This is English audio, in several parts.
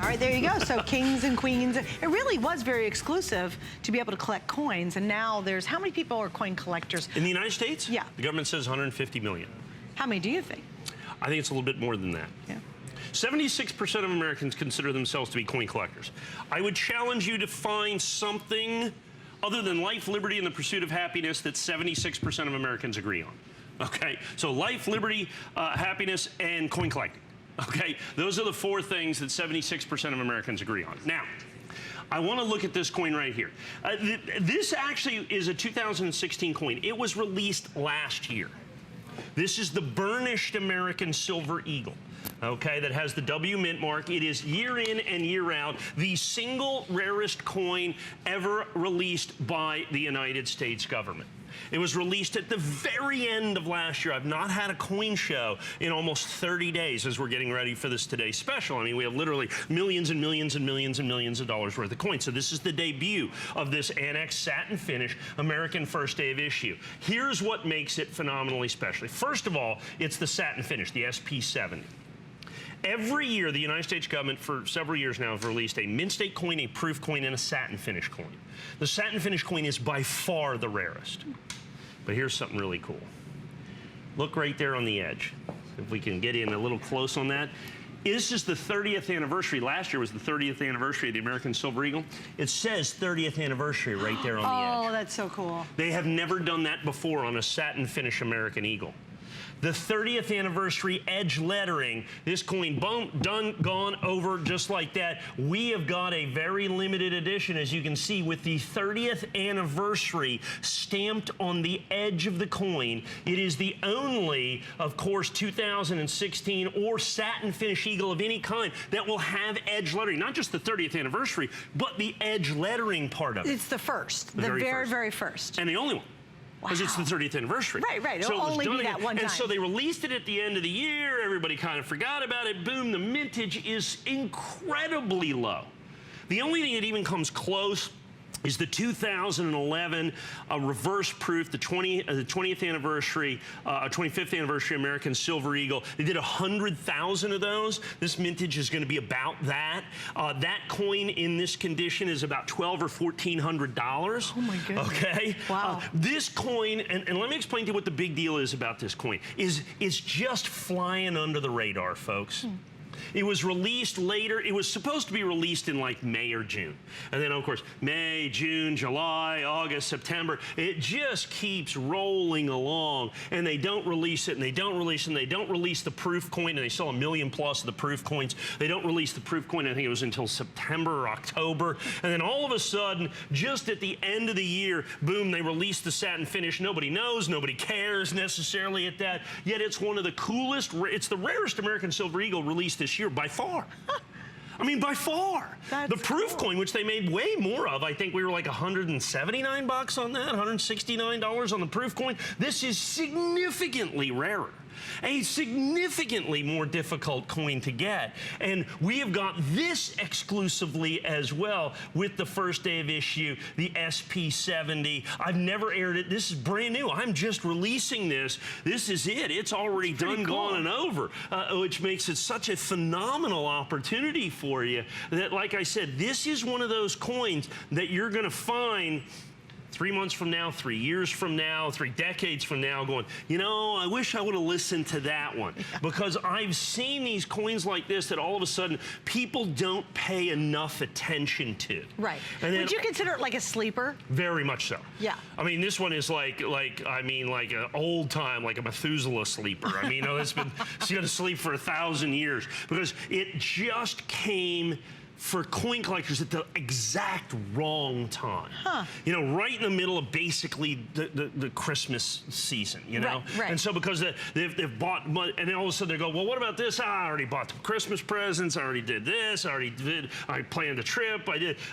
right, there you go. So kings and queens. It really was very exclusive to be able to collect coins. And now there's, how many people are coin collectors? In the United States? Yeah. The government says 150 million. How many do you think? I think it's a little bit more than that. Yeah. 76% of Americans consider themselves to be coin collectors. I would challenge you to find something other than life, liberty, and the pursuit of happiness that 76% of Americans agree on. Okay, so life, liberty, happiness, and coin collecting. Okay, those are the four things that 76% of Americans agree on. Now, I want to look at this coin right here. This actually is a 2016 coin. It was released last year. This is the burnished American Silver Eagle, okay, that has the W mint mark. It is year in and year out the single rarest coin ever released by the United States government. It was released at the very end of last year. I've not had a coin show in almost 30 days as we're getting ready for this today's special. I mean, we have literally millions and millions and millions and millions of dollars worth of coins. So this is the debut of this ANACS SatinFinish American first day of issue. Here's what makes it phenomenally special. First of all, it's the satin finish, the SP70. Every year, the United States government, for several years now, have released a mint state coin, a proof coin, and a satin finish coin. The satin finish coin is by far the rarest. But here's something really cool. Look right there on the edge. If we can get in a little close on that. This is the 30th anniversary. Last year was the 30th anniversary of the American Silver Eagle. It says 30th anniversary right there on the edge. Oh, that's so cool. They have never done that before on a satin finish American Eagle. The 30th anniversary edge lettering, this coin, boom, done, gone, over, just like that. We have got a very limited edition, as you can see, with the 30th anniversary stamped on the edge of the coin. It is the only, of course, 2016 or satin finish eagle of any kind that will have edge lettering. Not just the 30th anniversary, but the edge lettering part of it. It's the first, the very first. And the only one. Because it's the 30th anniversary. Right. It'll only be that one time. And so they released it at the end of the year. Everybody kind of forgot about it. Boom, the mintage is incredibly low. The only thing that even comes close is the 2011 reverse proof, the 20th anniversary, 25th anniversary American Silver Eagle. They did 100,000 of those. This mintage is going to be about that. That coin in this condition is about $1,200 or $1,400. Oh my goodness. Okay. Wow. This coin, and let me explain to you what the big deal is about this coin. It's just flying under the radar, folks. It was released later. It was supposed to be released in like May or June. And then, of course, May, June, July, August, September. It just keeps rolling along. And they don't release it, and they don't release it, and they don't release the proof coin, and they sell 1 million plus of the proof coins. They don't release the proof coin, I think it was until September or October. And then all of a sudden, just at the end of the year, boom, they release the satin finish. Nobody knows, nobody cares necessarily at that. Yet it's one of the coolest, it's the rarest American Silver Eagle released this year by far. I mean, by far. That's the proof cool. coin, which they made way more of, I think we were like $179 on that, $169 on the proof coin. This is significantly rarer. A significantly more difficult coin to get. And we have got this exclusively as well with the first day of issue, the SP70. I've never aired it. This is brand new. I'm just releasing this. This is it. It's already done, gone, and over, which makes it such a phenomenal opportunity for you that, like I said, this is one of those coins that you're going to find 3 months from now, 3 years from now, 3 decades from now, going, you know, I wish I would have listened to that one. Because I've seen these coins like this that all of a sudden people don't pay enough attention to. Right. And then, would you consider it like a sleeper? Very much so. Yeah. I mean, this one is like an old time, like a Methuselah sleeper. I mean, it's going to sleep for 1,000 years because it just came for coin collectors at the exact wrong time. You know, right in the middle of basically the Christmas season, you know? Right. And so because they've bought money, and then all of a sudden they go, well, what about this? I already bought the Christmas presents, I already did this, I planned a trip,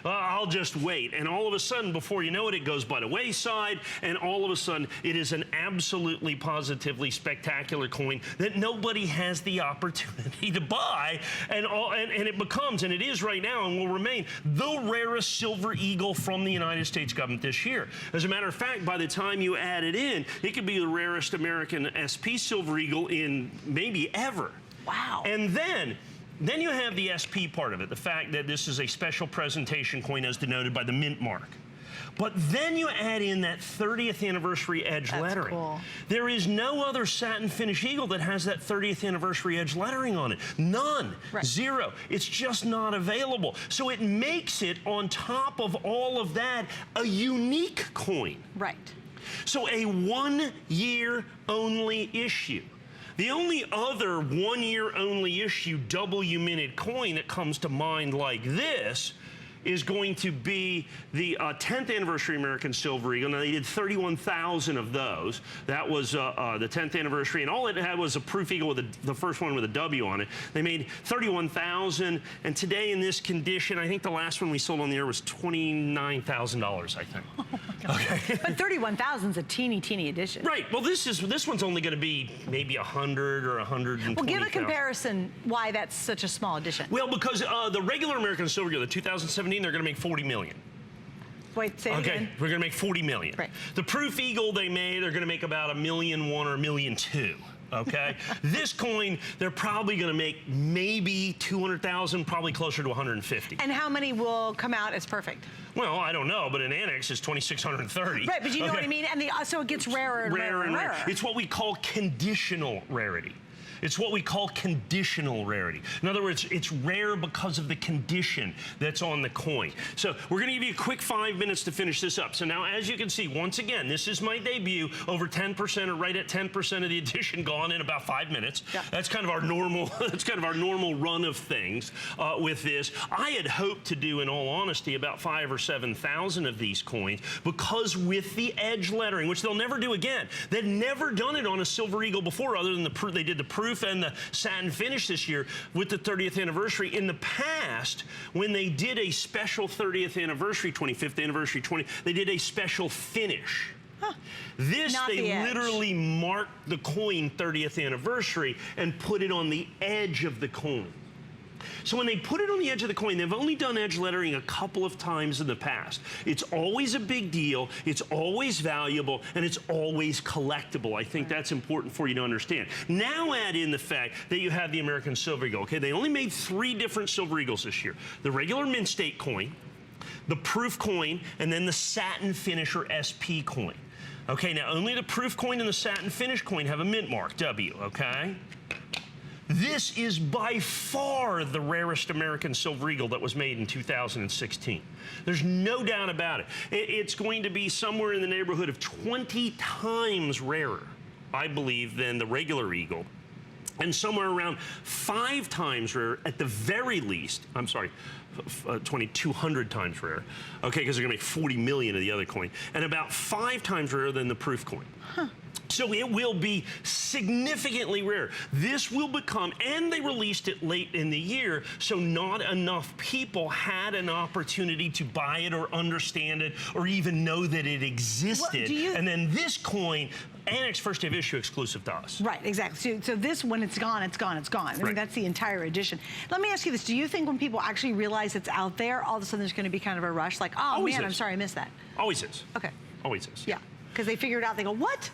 I'll just wait. And all of a sudden, before you know it, it goes by the wayside, and all of a sudden, it is an absolutely, positively spectacular coin that nobody has the opportunity to buy, and it becomes, and it is right now and will remain the rarest Silver Eagle from the United States government this year. As a matter of fact, by the time you add it in, it could be the rarest American SP Silver Eagle in maybe ever. Wow. And then Then you have the SP part of it, the fact that this is a special presentation coin as denoted by the mint mark. But then you add in that 30th anniversary edge lettering. Cool. There is no other satin finish eagle that has that 30th anniversary edge lettering on it. None. Right. Zero. It's just not available. So it makes it, on top of all of that, a unique coin. Right. So a 1 year only issue. The only other 1 year only issue W minted coin that comes to mind like this is going to be the 10th anniversary American Silver Eagle. Now, they did 31,000 of those. That was the 10th anniversary, and all it had was a proof eagle with the first one with a W on it. They made 31,000, and today in this condition, I think the last one we sold on the air was $29,000, I think. Oh my God. Okay. But 31,000 is a teeny edition. Right. Well, this one's only going to be maybe 100 or 120. Well, give a comparison why that's such a small edition. Well, because the regular American Silver Eagle, the 2017, they're going to make 40 million. Wait, say it again. We're going to make 40 million. Right. The proof eagle they made, they're going to make about 1.1 million or 1.2 million. Okay. This coin, they're probably going to make maybe 200,000, probably closer to 150. And how many will come out as perfect? Well, I don't know, but an Annex is 2,630. Right, but you know what I mean? And so it gets rarer and rarer and rarer. It's what we call conditional rarity. It's what we call conditional rarity. In other words, it's rare because of the condition that's on the coin. So we're going to give you a quick 5 minutes to finish this up. So now, as you can see, once again, this is my debut. Over 10% or right at 10% of the edition gone in about 5 minutes. Yeah. That's kind of our normal. That's kind of our normal run of things with this. I had hoped to do, in all honesty, about 5,000 or 7,000 of these coins, because with the edge lettering, which they'll never do again. They'd never done it on a Silver Eagle before, other than they did the proof and the satin finish this year with the 30th anniversary. In the past, when they did a special 30th anniversary, 25th anniversary, they did a special finish. Huh. This, they literally marked the coin 30th anniversary and put it on the edge of the coin. So when they put it on the edge of the coin, they've only done edge lettering a couple of times in the past. It's always a big deal, it's always valuable, and it's always collectible. I think that's important for you to understand. Now add in the fact that you have the American Silver Eagle. Okay, they only made 3 different Silver Eagles this year. The regular mint state coin, the proof coin, and then the satin finish or SP coin. Okay, now only the proof coin and the satin finish coin have a mint mark, W, okay? This is by far the rarest American Silver Eagle that was made in 2016. There's no doubt about it. It's going to be somewhere in the neighborhood of 20 times rarer, I believe, than the regular Eagle, and somewhere around 5 times rarer at the very least. I'm sorry, 2,200 times rarer. Okay, because they're going to make 40 million of the other coin, and about 5 times rarer than the proof coin. Huh. So it will be significantly rare. This will become, and they released it late in the year, so not enough people had an opportunity to buy it or understand it or even know that it existed. And then this coin, Annex first day of issue, exclusive to us. Right, exactly. So this, when it's gone, it's gone, it's gone. I mean, that's the entire edition. Let me ask you this. Do you think when people actually realize it's out there, all of a sudden there's going to be kind of a rush? Like, oh, Always man, is. I'm sorry I missed that. Always is. Okay. Always is. Yeah. Because they figure it out, they go, what?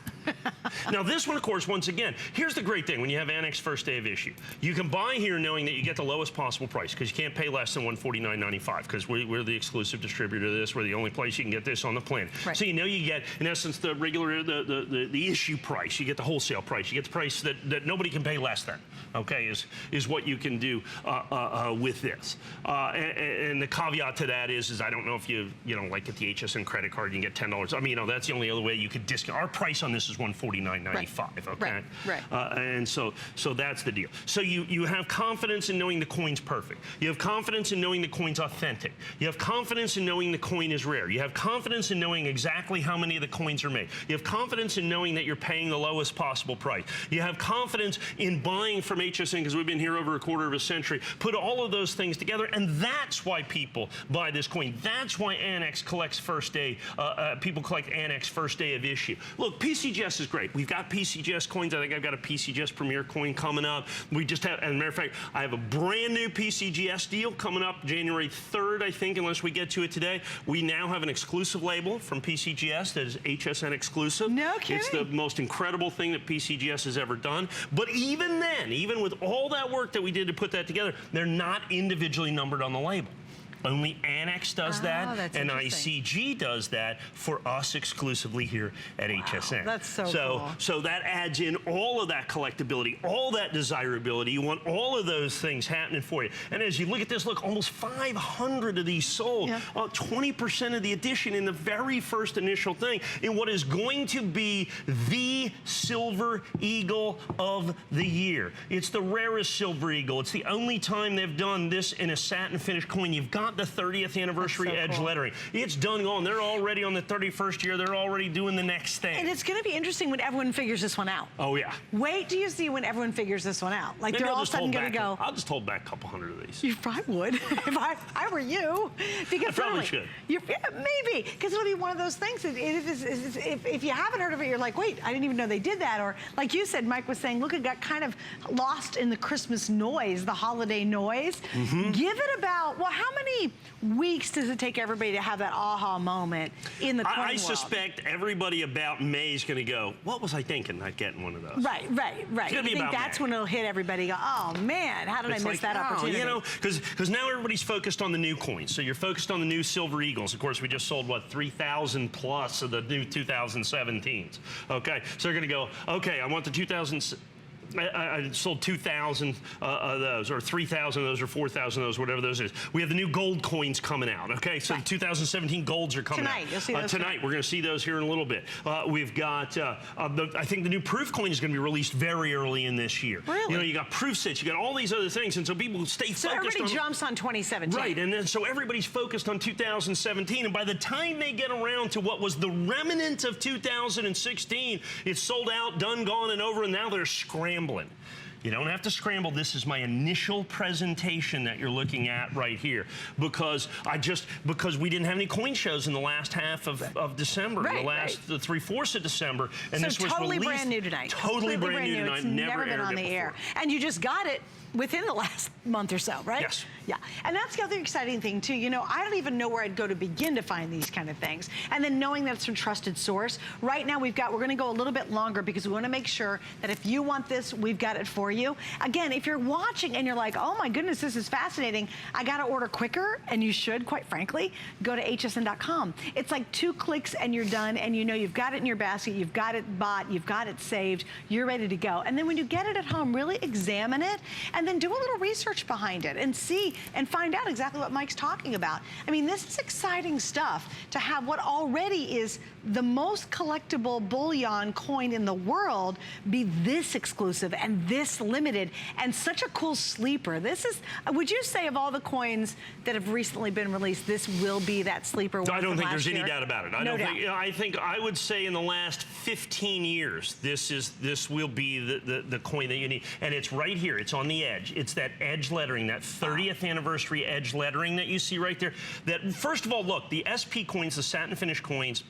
Now this one, of course, once again, here's the great thing when you have Annex first day of issue. You can buy here knowing that you get the lowest possible price, because you can't pay less than $149.95, because we're the exclusive distributor of this. We're the only place you can get this on the planet. Right. So you know you get, in essence, the regular, the issue price. You get the wholesale price. You get the price that nobody can pay less than, okay, is what you can do with this. And the caveat to that is I don't know if you like get the HSN credit card, you can get $10. I mean, that's the only other way you could discount. Our price on this is $149.95, okay? Right. And so that's the deal. So you have confidence in knowing the coin's perfect. You have confidence in knowing the coin's authentic. You have confidence in knowing the coin is rare. You have confidence in knowing exactly how many of the coins are made. You have confidence in knowing that you're paying the lowest possible price. You have confidence in buying from HSN, because we've been here over a quarter of a century. Put all of those things together, and that's why people buy this coin. That's why Annex collects first day, people collect Annex first day of issue. Look, PCG PCGS is great. We've got PCGS coins. I think I've got a PCGS Premier coin coming up. We just have, as a matter of fact, I have a brand new PCGS deal coming up January 3rd, I think, unless we get to it today. We now have an exclusive label from PCGS that is HSN exclusive. No kidding. It's the most incredible thing that PCGS has ever done. But even then, even with all that work that we did to put that together, they're not individually numbered on the label. Only ANACS does that, and ICG does that for us exclusively here at HSN. That's so cool. So that adds in all of that collectability, all that desirability. You want all of those things happening for you. And as you look at this, look, almost 500 of these sold. 20% of the edition in the very first initial thing in what is going to be the Silver Eagle of the year. It's the rarest Silver Eagle. It's the only time they've done this in a satin finish coin. You've got the 30th anniversary edge lettering. It's done gone. They're already on the 31st year. They're already doing the next thing. And it's going to be interesting when everyone figures this one out. Oh, yeah. Wait till you see when everyone figures this one out. Like, Maybe they're all of a sudden going to go. I'll just hold back a couple hundred of these. You probably would if I were you. Because I probably should. Yeah, maybe. Because it'll be one of those things that if you haven't heard of it, you're like, wait, I didn't even know they did that. Or like you said, Mike was saying, look, it got kind of lost in the Christmas noise, the holiday noise. Give it about, well, how many weeks does it take everybody to have that aha moment in the coin world? I suspect everybody about May is going to go, what was I thinking not getting one of those? Right. I think that's when it'll hit everybody. Go, oh man, how did I miss that opportunity? You know, because now everybody's focused on the new coins. So you're focused on the new Silver Eagles. Of course, we just sold, what, 3,000 plus of the new 2017s. Okay, so they're going to go, okay, I want the 2000s. I sold 2,000 of those, or 3,000 of those, or 4,000 of those, whatever those is. We have the new gold coins coming out, okay? So the 2017 golds are coming tonight. out. You'll see those tonight. We're going to see those here in a little bit. We've got, I think the new proof coin is going to be released very early in this year. Really? You know, you got proof sets, you got all these other things, and so people stay focused on... So everybody jumps on 2017. Right, and then so everybody's focused on 2017, and by the time they get around to what was the remnant of 2016, it's sold out, done, gone, and over, and now they're scrambling. You don't have to scramble. This is my initial presentation that you're looking at right here, because we didn't have any coin shows in the last half of December, the 3/4 of December, and so this was totally released, brand new tonight. Totally brand new tonight. It's never been on the air, and you just got it within the last month or so, right? Yes. Yeah, and that's the other exciting thing too. You know, I don't even know where I'd go to begin to find these kind of things. And then knowing that it's from trusted source. Right now we're gonna go a little bit longer because we wanna make sure that if you want this, we've got it for you. Again, if you're watching and you're like, oh my goodness, this is fascinating, I gotta order quicker, and you should, quite frankly, go to hsn.com. It's like 2 clicks and you're done, and you know you've got it in your basket, you've got it bought, you've got it saved, you're ready to go. And then when you get it at home, really examine it, and then do a little research behind it and see and find out exactly what Mike's talking about. I mean, this is exciting stuff to have what already is the most collectible bullion coin in the world be this exclusive and this limited and such a cool sleeper. This is, would you say of all the coins that have recently been released, this will be that sleeper one? I don't think there's any doubt about it. I would say in the last 15 years, this will be the coin that you need. And it's right here, it's on the edge. It's that edge lettering, that 30th anniversary edge lettering that you see right there. That, first of all, look, the SP coins, the satin finish coins,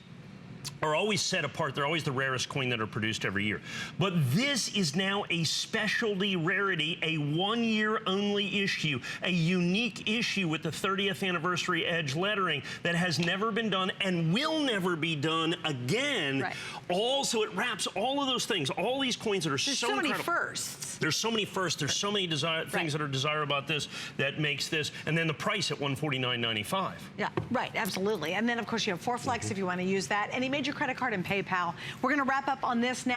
are always set apart. They're always the rarest coin that are produced every year. But this is now a specialty rarity, a 1-year only issue, a unique issue with the 30th anniversary edge lettering that has never been done and will never be done again. Right. Also, it wraps all of those things, all these coins that are so incredible. There's so many firsts. There's so many firsts. There's so many things that are desirable about this that makes this, and then the price at $149.95. Yeah, right, absolutely. And then, of course, you have 4Flex if you want to use that. Any major credit card and PayPal. We're going to wrap up on this now.